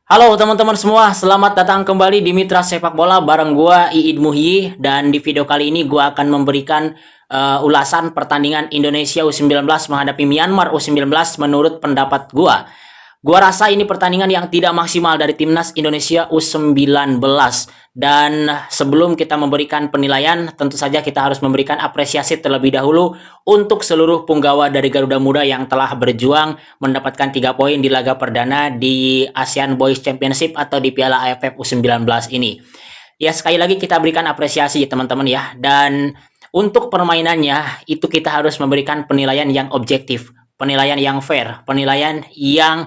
Halo teman-teman semua, selamat datang kembali di Mitra Sepak Bola bareng gua Iid Muhyi, dan di video kali ini gua akan memberikan ulasan pertandingan Indonesia U19 menghadapi Myanmar U19 menurut pendapat gua. Gua rasa ini pertandingan yang tidak maksimal dari timnas Indonesia U19. Dan sebelum kita memberikan penilaian, tentu saja kita harus memberikan apresiasi terlebih dahulu untuk seluruh punggawa dari Garuda Muda yang telah berjuang mendapatkan 3 poin di laga perdana di ASEAN Boys Championship atau di Piala AFF U19 ini. Ya, sekali lagi kita berikan apresiasi teman-teman ya. Dan untuk permainannya itu kita harus memberikan penilaian yang objektif, penilaian yang fair, penilaian yang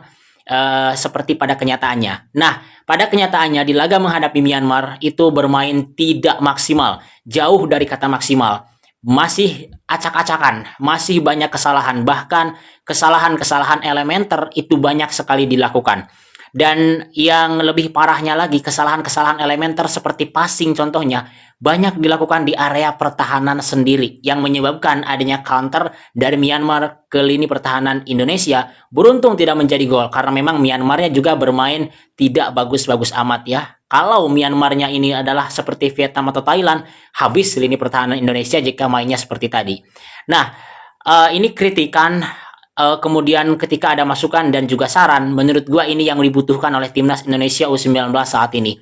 seperti pada kenyataannya. Nah, pada kenyataannya di laga menghadapi Myanmar itu bermain tidak maksimal, jauh dari kata maksimal. Masih acak-acakan, masih banyak kesalahan, bahkan kesalahan-kesalahan elementer itu banyak sekali dilakukan. Dan yang lebih parahnya lagi, kesalahan-kesalahan elementer seperti passing contohnya banyak dilakukan di area pertahanan sendiri yang menyebabkan adanya counter dari Myanmar ke lini pertahanan Indonesia. Beruntung tidak menjadi gol karena memang Myanmarnya juga bermain tidak bagus-bagus amat ya. Kalau Myanmarnya ini adalah seperti Vietnam atau Thailand, habis lini pertahanan Indonesia jika mainnya seperti tadi. Nah, ini kritikan. Kemudian ketika ada masukan dan juga saran, menurut gua ini yang dibutuhkan oleh timnas Indonesia U19 saat ini.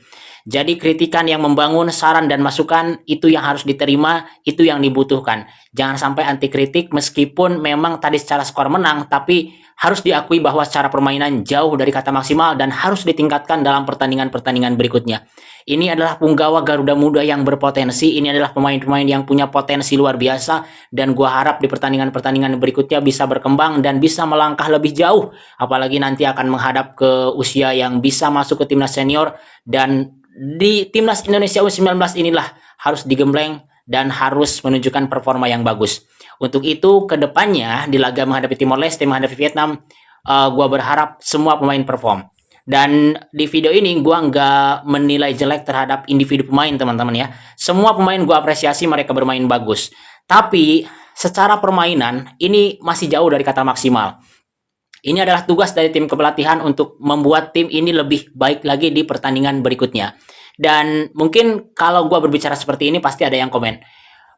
Jadi kritikan yang membangun, saran dan masukan itu yang harus diterima, itu yang dibutuhkan. Jangan sampai anti kritik meskipun memang tadi secara skor menang, tapi harus diakui bahwa secara permainan jauh dari kata maksimal dan harus ditingkatkan dalam pertandingan-pertandingan berikutnya. Ini adalah punggawa Garuda Muda yang berpotensi, ini adalah pemain-pemain yang punya potensi luar biasa, dan gua harap di pertandingan-pertandingan berikutnya bisa berkembang dan bisa melangkah lebih jauh, apalagi nanti akan menghadap ke usia yang bisa masuk ke timnas senior. Dan di timnas Indonesia U19 inilah harus digembleng dan harus menunjukkan performa yang bagus. Untuk itu kedepannya di laga menghadapi Timor Leste, menghadapi Vietnam, gua berharap semua pemain perform. Dan di video ini gue nggak menilai jelek terhadap individu pemain teman-teman ya. Semua pemain gue apresiasi, mereka bermain bagus. Tapi secara permainan ini masih jauh dari kata maksimal. Ini adalah tugas dari tim kepelatihan untuk membuat tim ini lebih baik lagi di pertandingan berikutnya. Dan mungkin kalau gue berbicara seperti ini pasti ada yang komen.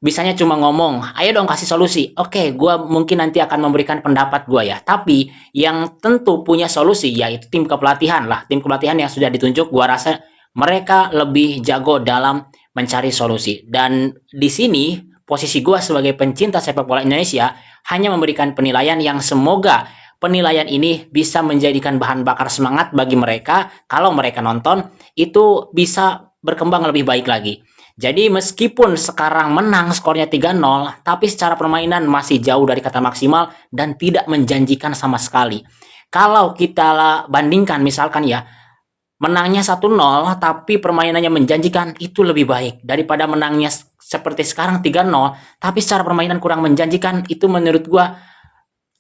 Bisanya cuma ngomong, ayo dong kasih solusi. Oke, gue mungkin nanti akan memberikan pendapat gue ya. Tapi yang tentu punya solusi yaitu tim kepelatihan lah. Tim kepelatihan yang sudah ditunjuk, gue rasa mereka lebih jago dalam mencari solusi. Dan di sini posisi gue sebagai pencinta sepak bola Indonesia hanya memberikan penilaian yang semoga penilaian ini bisa menjadikan bahan bakar semangat bagi mereka. Kalau mereka nonton, itu bisa berkembang lebih baik lagi. Jadi meskipun sekarang menang skornya 3-0, tapi secara permainan masih jauh dari kata maksimal dan tidak menjanjikan sama sekali. Kalau kita bandingkan misalkan ya, menangnya 1-0 tapi permainannya menjanjikan, itu lebih baik daripada menangnya seperti sekarang 3-0 tapi secara permainan kurang menjanjikan. Itu menurut gua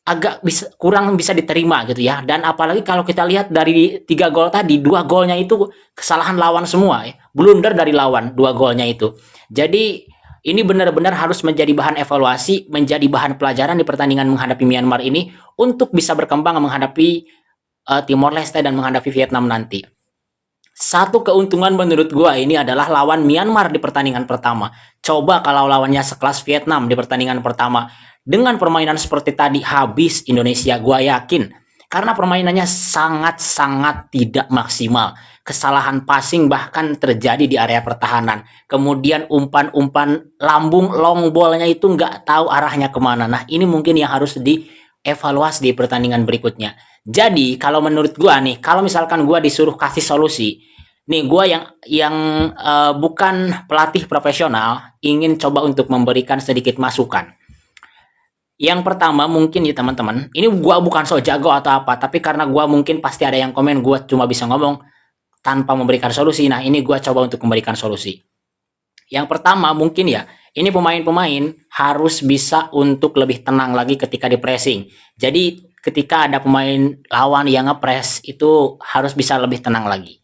agak kurang bisa diterima gitu ya. Dan apalagi kalau kita lihat dari 3 gol tadi, 2 golnya itu kesalahan lawan semua ya. Blunder dari lawan 2 golnya itu. Jadi ini benar-benar harus menjadi bahan evaluasi, menjadi bahan pelajaran di pertandingan menghadapi Myanmar ini untuk bisa berkembang menghadapi Timor Leste dan menghadapi Vietnam nanti. Satu keuntungan menurut gua ini adalah lawan Myanmar di pertandingan pertama. Coba kalau lawannya sekelas Vietnam di pertandingan pertama, dengan permainan seperti tadi habis Indonesia, gua yakin. Karena permainannya sangat-sangat tidak maksimal. Kesalahan passing bahkan terjadi di area pertahanan. Kemudian umpan-umpan lambung long ball-nya itu nggak tahu arahnya kemana. Nah, ini mungkin yang harus dievaluasi di pertandingan berikutnya. Jadi, kalau menurut gua nih, kalau misalkan gua disuruh kasih solusi, nih gua yang bukan pelatih profesional, ingin coba untuk memberikan sedikit masukan. Yang pertama mungkin ya teman-teman, ini gua bukan so jago atau apa, tapi karena gua mungkin pasti ada yang komen, gua cuma bisa ngomong tanpa memberikan solusi. Nah, ini gua coba untuk memberikan solusi. Yang pertama mungkin ya, ini pemain-pemain harus bisa untuk lebih tenang lagi ketika di pressing. Jadi ketika ada pemain lawan yang ngepres itu harus bisa lebih tenang lagi.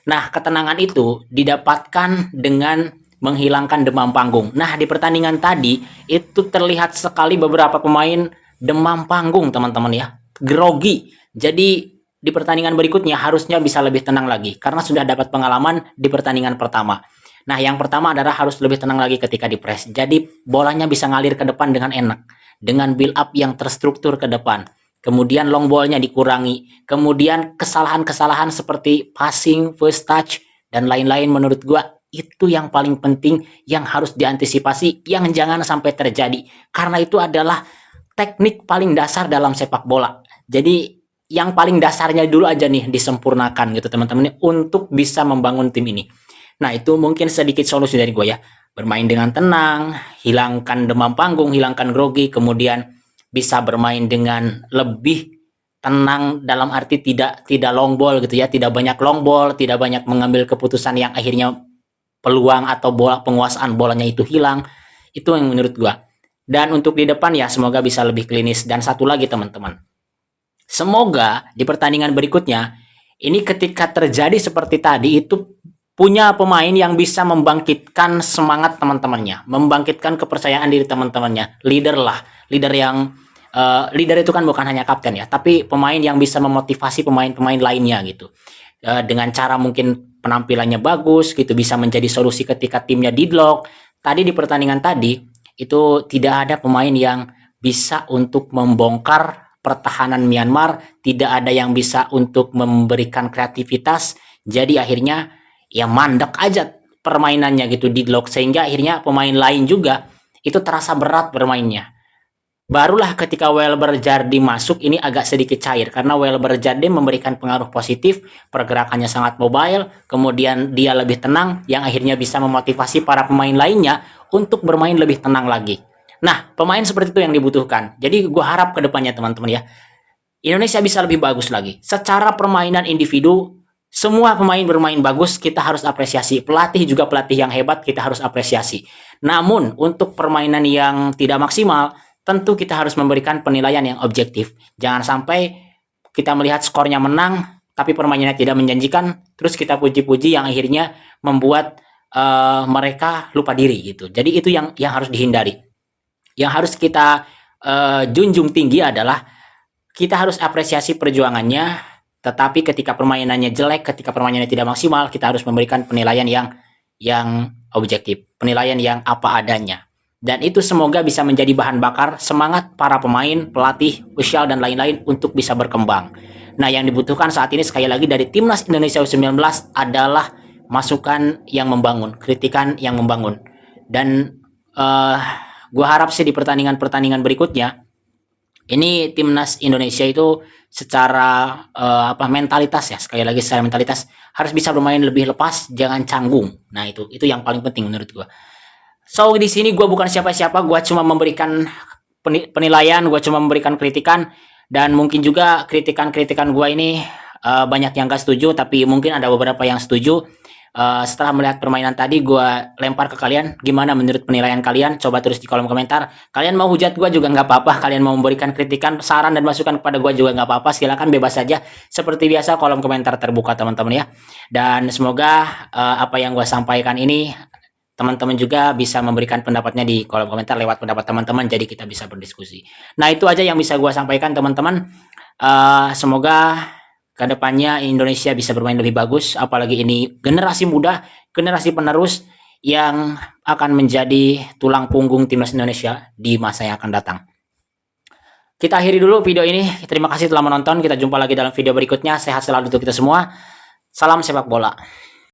Nah, ketenangan itu didapatkan dengan menghilangkan demam panggung. Nah, di pertandingan tadi itu terlihat sekali beberapa pemain demam panggung, teman-teman ya. Grogi. Jadi di pertandingan berikutnya harusnya bisa lebih tenang lagi karena sudah dapat pengalaman di pertandingan pertama. Nah, yang pertama adalah harus lebih tenang lagi ketika di press. Jadi bolanya bisa ngalir ke depan dengan enak, dengan build up yang terstruktur ke depan. Kemudian long ball-nya dikurangi. Kemudian kesalahan-kesalahan seperti passing, first touch, dan lain-lain menurut gua itu yang paling penting yang harus diantisipasi, yang jangan sampai terjadi. Karena itu adalah teknik paling dasar dalam sepak bola. Jadi yang paling dasarnya dulu aja nih disempurnakan gitu teman-teman untuk bisa membangun tim ini. Nah, itu mungkin sedikit solusi dari gue ya. Bermain dengan tenang, hilangkan demam panggung, hilangkan grogi, kemudian bisa bermain dengan lebih tenang dalam arti tidak long ball gitu ya, tidak banyak long ball, tidak banyak mengambil keputusan yang akhirnya peluang atau bola penguasaan bolanya itu hilang. Itu yang menurut gue. Dan untuk di depan ya semoga bisa lebih klinis. Dan satu lagi teman-teman, semoga di pertandingan berikutnya ini ketika terjadi seperti tadi itu punya pemain yang bisa membangkitkan semangat teman-temannya, membangkitkan kepercayaan diri teman-temannya, leader lah, leader yang leader itu kan bukan hanya kapten ya, tapi pemain yang bisa memotivasi pemain-pemain lainnya gitu. Dengan cara mungkin penampilannya bagus gitu, bisa menjadi solusi ketika timnya deadlock. Tadi di pertandingan tadi itu tidak ada pemain yang bisa untuk membongkar pertahanan Myanmar, tidak ada yang bisa untuk memberikan kreativitas. Jadi akhirnya ya mandek aja permainannya gitu deadlock, sehingga akhirnya pemain lain juga itu terasa berat bermainnya. Barulah ketika Welber Jardim masuk ini agak sedikit cair karena Welber Jardim memberikan pengaruh positif, pergerakannya sangat mobile, kemudian dia lebih tenang yang akhirnya bisa memotivasi para pemain lainnya untuk bermain lebih tenang lagi. Nah, pemain seperti itu yang dibutuhkan. Jadi gue harap ke depannya teman-teman ya, Indonesia bisa lebih bagus lagi. Secara permainan individu, semua pemain bermain bagus, kita harus apresiasi. Pelatih juga pelatih yang hebat, kita harus apresiasi. Namun, untuk permainan yang tidak maksimal, tentu kita harus memberikan penilaian yang objektif. Jangan sampai kita melihat skornya menang, tapi permainannya tidak menjanjikan, terus kita puji-puji yang akhirnya membuat mereka lupa diri gitu. Jadi itu yang harus dihindari. Yang harus kita junjung tinggi adalah kita harus apresiasi perjuangannya, tetapi ketika permainannya jelek, ketika permainannya tidak maksimal, kita harus memberikan penilaian yang objektif, penilaian yang apa adanya. Dan itu semoga bisa menjadi bahan bakar semangat para pemain, pelatih, official, dan lain-lain untuk bisa berkembang. Nah, yang dibutuhkan saat ini sekali lagi dari Timnas Indonesia U19 adalah masukan yang membangun, kritikan yang membangun. Dan gue harap sih di pertandingan-pertandingan berikutnya, ini Timnas Indonesia itu secara mentalitas ya, sekali lagi secara mentalitas harus bisa bermain lebih lepas, jangan canggung. Nah, itu yang paling penting menurut gue. So di sini gue bukan siapa-siapa, gue cuma memberikan penilaian, gue cuma memberikan kritikan, dan mungkin juga kritikan-kritikan gue ini banyak yang gak setuju, tapi mungkin ada beberapa yang setuju. Setelah melihat permainan tadi, gue lempar ke kalian, gimana menurut penilaian kalian? Coba tulis di kolom komentar. Kalian mau hujat gue juga nggak apa-apa, kalian mau memberikan kritikan, saran, dan masukan kepada gue juga nggak apa-apa, silakan bebas saja. Seperti biasa, kolom komentar terbuka teman-teman ya. Dan semoga apa yang gue sampaikan ini teman-teman juga bisa memberikan pendapatnya di kolom komentar lewat pendapat teman-teman, jadi kita bisa berdiskusi. Nah, itu aja yang bisa gue sampaikan teman-teman. Semoga kedepannya Indonesia bisa bermain lebih bagus, apalagi ini generasi muda, generasi penerus yang akan menjadi tulang punggung Timnas Indonesia di masa yang akan datang. Kita akhiri dulu video ini. Terima kasih telah menonton. Kita jumpa lagi dalam video berikutnya. Sehat selalu untuk kita semua. Salam sepak bola.